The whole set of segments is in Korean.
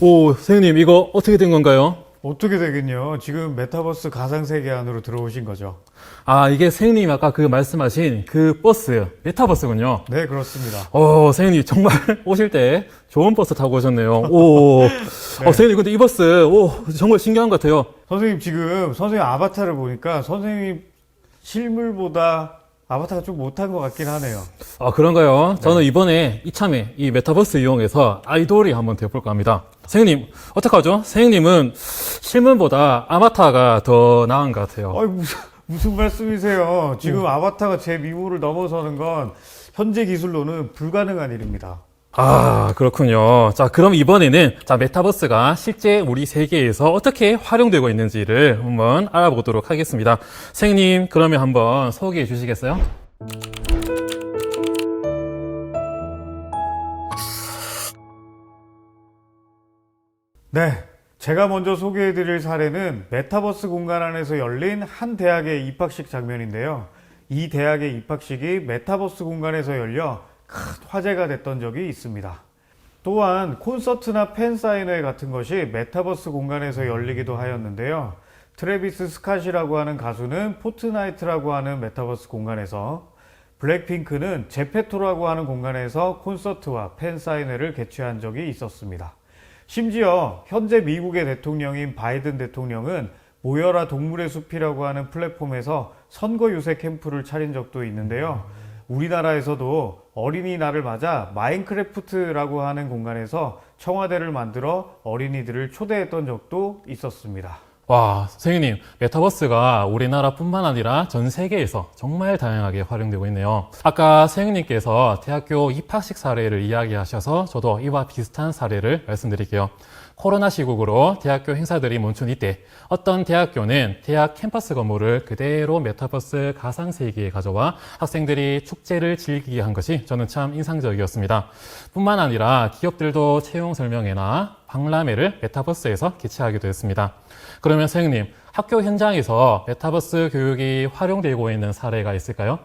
오, 선생님, 이거 어떻게 된 건가요? 어떻게 되겠냐? 지금 메타버스 가상세계 안으로 들어오신 거죠? 아, 이게 선생님 아까 그 말씀하신 그 버스, 메타버스군요. 네, 그렇습니다. 선생님, 정말 오실 때 좋은 버스 타고 오셨네요. 오, 선생님, 근데 이 버스, 정말 신기한 것 같아요. 선생님 지금 선생님 아바타를 보니까 선생님 실물보다 아바타가 좀 못한 것 같긴 하네요. 아, 그런가요? 저는 이번에 이참에 이 메타버스 이용해서 아이돌이 한번 되어볼까 합니다. 선생님, 어떡하죠? 선생님은 실물보다 아바타가 더 나은 것 같아요. 아이, 무슨 말씀이세요? 지금 아바타가 제 미모를 넘어서는 건 현재 기술로는 불가능한 일입니다. 아, 그렇군요. 자, 그럼 이번에는 메타버스가 실제 우리 세계에서 어떻게 활용되고 있는지를 한번 알아보도록 하겠습니다. 선생님, 그러면 한번 소개해 주시겠어요? 네. 제가 먼저 소개해드릴 사례는 메타버스 공간 안에서 열린 한 대학의 입학식 장면인데요. 이 대학의 입학식이 메타버스 공간에서 열려 큰 화제가 됐던 적이 있습니다. 또한 콘서트나 팬사인회 같은 것이 메타버스 공간에서 열리기도 하였는데요. 트래비스 스캇이라고 하는 가수는 포트나이트라고 하는 메타버스 공간에서, 블랙핑크는 제페토라고 하는 공간에서 콘서트와 팬사인회를 개최한 적이 있었습니다. 심지어 현재 미국의 대통령인 바이든 대통령은 모여라 동물의 숲이라고 하는 플랫폼에서 선거 유세 캠프를 차린 적도 있는데요. 우리나라에서도 어린이날을 맞아 마인크래프트라고 하는 공간에서 청와대를 만들어 어린이들을 초대했던 적도 있었습니다. 와, 선생님, 메타버스가 우리나라뿐만 아니라 전 세계에서 정말 다양하게 활용되고 있네요. 아까 선생님께서 대학교 입학식 사례를 이야기하셔서 저도 이와 비슷한 사례를 말씀드릴게요. 코로나 시국으로 대학교 행사들이 멈춘 이때 어떤 대학교는 대학 캠퍼스 건물을 그대로 메타버스 가상세계에 가져와 학생들이 축제를 즐기게 한 것이 저는 참 인상적이었습니다. 뿐만 아니라 기업들도 채용 설명회나 박람회를 메타버스에서 개최하기도 했습니다. 그러면 선생님, 학교 현장에서 메타버스 교육이 활용되고 있는 사례가 있을까요?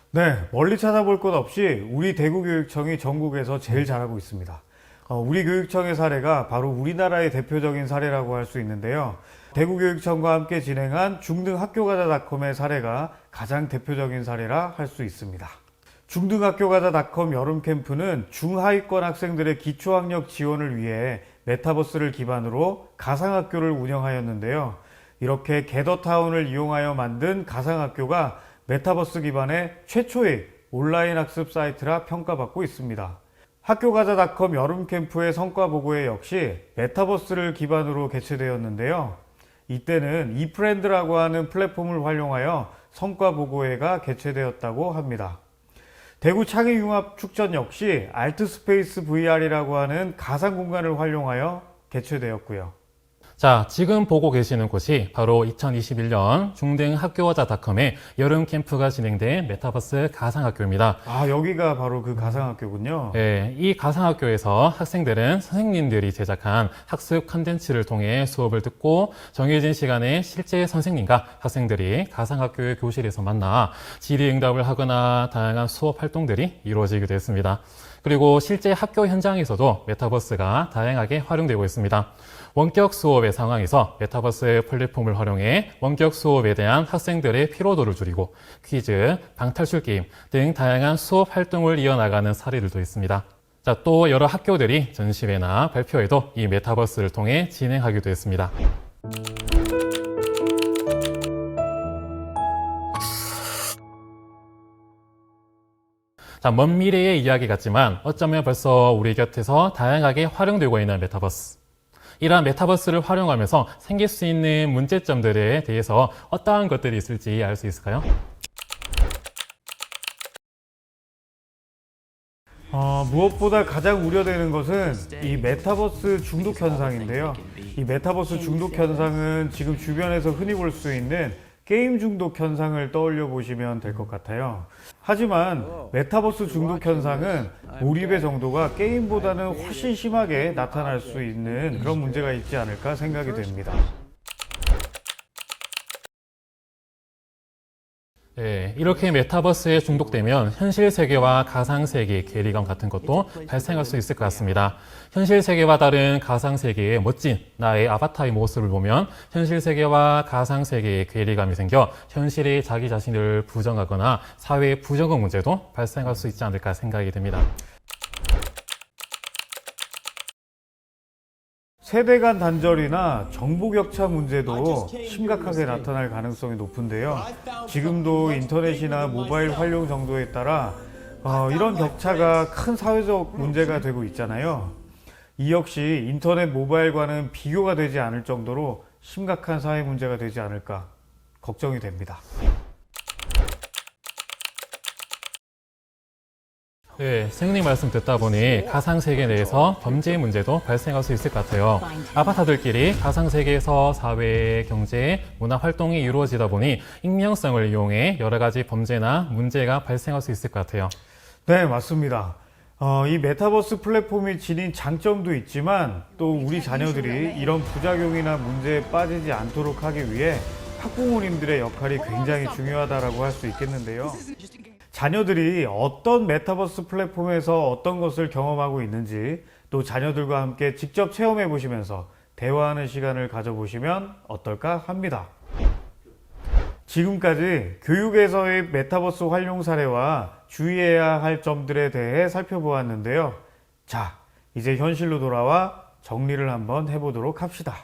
네, 멀리 찾아볼 것 없이 우리 대구교육청이 전국에서 제일 잘하고 있습니다. 우리 교육청의 사례가 바로 우리나라의 대표적인 사례라고 할 수 있는데요. 대구교육청과 함께 진행한 중등학교가자닷컴의 사례가 가장 대표적인 사례라 할 수 있습니다. 중등학교가자닷컴 여름캠프는 중하위권 학생들의 기초학력 지원을 위해 메타버스를 기반으로 가상학교를 운영하였는데요. 이렇게 게더타운을 이용하여 만든 가상학교가 메타버스 기반의 최초의 온라인 학습 사이트라 평가받고 있습니다. 학교가자닷컴 여름캠프의 성과보고회 역시 메타버스를 기반으로 개최되었는데요. 이때는 이프렌드라고 하는 플랫폼을 활용하여 성과보고회가 개최되었다고 합니다. 대구 창의융합축전 역시 알트스페이스 VR이라고 하는 가상공간을 활용하여 개최되었고요. 자, 지금 보고 계시는 곳이 바로 2021년 중등학교가자닷컴의 여름 캠프가 진행된 메타버스 가상학교입니다. 아, 여기가 바로 그 가상학교군요. 네, 이 가상학교에서 학생들은 선생님들이 제작한 학습 컨텐츠를 통해 수업을 듣고 정해진 시간에 실제 선생님과 학생들이 가상학교의 교실에서 만나 질의응답을 하거나 다양한 수업 활동들이 이루어지기도 했습니다. 그리고 실제 학교 현장에서도 메타버스가 다양하게 활용되고 있습니다. 원격 수업의 상황에서 메타버스 플랫폼을 활용해 원격 수업에 대한 학생들의 피로도를 줄이고 퀴즈, 방탈출 게임 등 다양한 수업 활동을 이어나가는 사례들도 있습니다. 자, 또 여러 학교들이 전시회나 발표회도 이 메타버스를 통해 진행하기도 했습니다. 자, 먼 미래의 이야기 같지만 어쩌면 벌써 우리 곁에서 다양하게 활용되고 있는 메타버스. 이러한 메타버스를 활용하면서 생길 수 있는 문제점들에 대해서 어떠한 것들이 있을지 알 수 있을까요? 무엇보다 가장 우려되는 것은 이 메타버스 중독 현상인데요. 이 메타버스 중독 현상은 지금 주변에서 흔히 볼 수 있는 게임 중독 현상을 떠올려 보시면 될 것 같아요. 하지만 메타버스 중독 현상은 몰입의 정도가 게임보다는 훨씬 심하게 나타날 수 있는 그런 문제가 있지 않을까 생각이 됩니다. 네, 이렇게 메타버스에 중독되면 현실 세계와 가상 세계의 괴리감 같은 것도 발생할 수 있을 것 같습니다. 현실 세계와 다른 가상 세계의 멋진 나의 아바타의 모습을 보면 현실 세계와 가상 세계의 괴리감이 생겨 현실의 자기 자신을 부정하거나 사회의 부정의 문제도 발생할 수 있지 않을까 생각이 듭니다. 세대 간 단절이나 정보 격차 문제도 심각하게 나타날 가능성이 높은데요. 지금도 인터넷이나 모바일 활용 정도에 따라 이런 격차가 큰 사회적 문제가 되고 있잖아요. 이 역시 인터넷 모바일과는 비교가 되지 않을 정도로 심각한 사회 문제가 되지 않을까 걱정이 됩니다. 네, 선생님 말씀 듣다 보니 가상세계 내에서 범죄의 문제도 발생할 수 있을 것 같아요. 아바타들끼리 가상세계에서 사회, 경제, 문화 활동이 이루어지다 보니 익명성을 이용해 여러 가지 범죄나 문제가 발생할 수 있을 것 같아요. 네, 맞습니다. 이 메타버스 플랫폼이 지닌 장점도 있지만 또 우리 자녀들이 이런 부작용이나 문제에 빠지지 않도록 하기 위해 학부모님들의 역할이 굉장히 중요하다고 할 수 있겠는데요. 자녀들이 어떤 메타버스 플랫폼에서 어떤 것을 경험하고 있는지 또 자녀들과 함께 직접 체험해 보시면서 대화하는 시간을 가져보시면 어떨까 합니다. 지금까지 교육에서의 메타버스 활용 사례와 주의해야 할 점들에 대해 살펴보았는데요. 자, 이제 현실로 돌아와 정리를 한번 해보도록 합시다.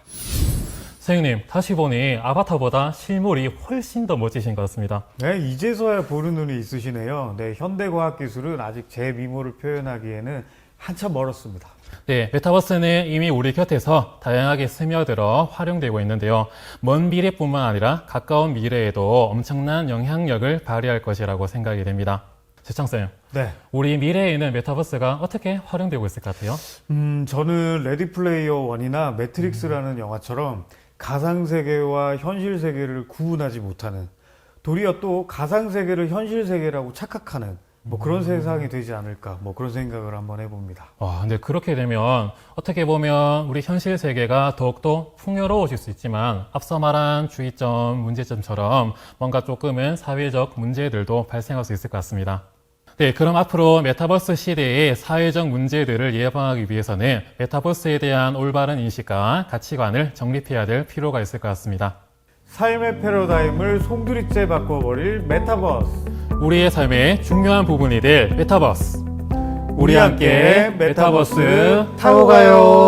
선생님, 다시 보니 아바타보다 실물이 훨씬 더 멋지신 것 같습니다. 네, 이제서야 보는 눈이 있으시네요. 네, 현대과학기술은 아직 제 미모를 표현하기에는 한참 멀었습니다. 네, 메타버스는 이미 우리 곁에서 다양하게 스며들어 활용되고 있는데요. 먼 미래뿐만 아니라 가까운 미래에도 엄청난 영향력을 발휘할 것이라고 생각이 됩니다. 재창쌤, 네. 우리 미래에는 메타버스가 어떻게 활용되고 있을 것 같아요? 저는 레디 플레이어 1이나 매트릭스라는 영화처럼 가상세계와 현실세계를 구분하지 못하는, 도리어 또 가상세계를 현실세계라고 착각하는 그런 세상이 되지 않을까, 그런 생각을 한번 해봅니다. 와, 근데 그렇게 되면 어떻게 보면 우리 현실 세계가 더욱더 풍요로워질 수 있지만 앞서 말한 주의점, 문제점처럼 뭔가 조금은 사회적 문제들도 발생할 수 있을 것 같습니다. 네, 그럼 앞으로 메타버스 시대의 사회적 문제들을 예방하기 위해서는 메타버스에 대한 올바른 인식과 가치관을 정립해야 될 필요가 있을 것 같습니다. 삶의 패러다임을 송두리째 바꿔버릴 메타버스. 우리의 삶의 중요한 부분이 될 메타버스. 우리 함께 메타버스 타고 가요.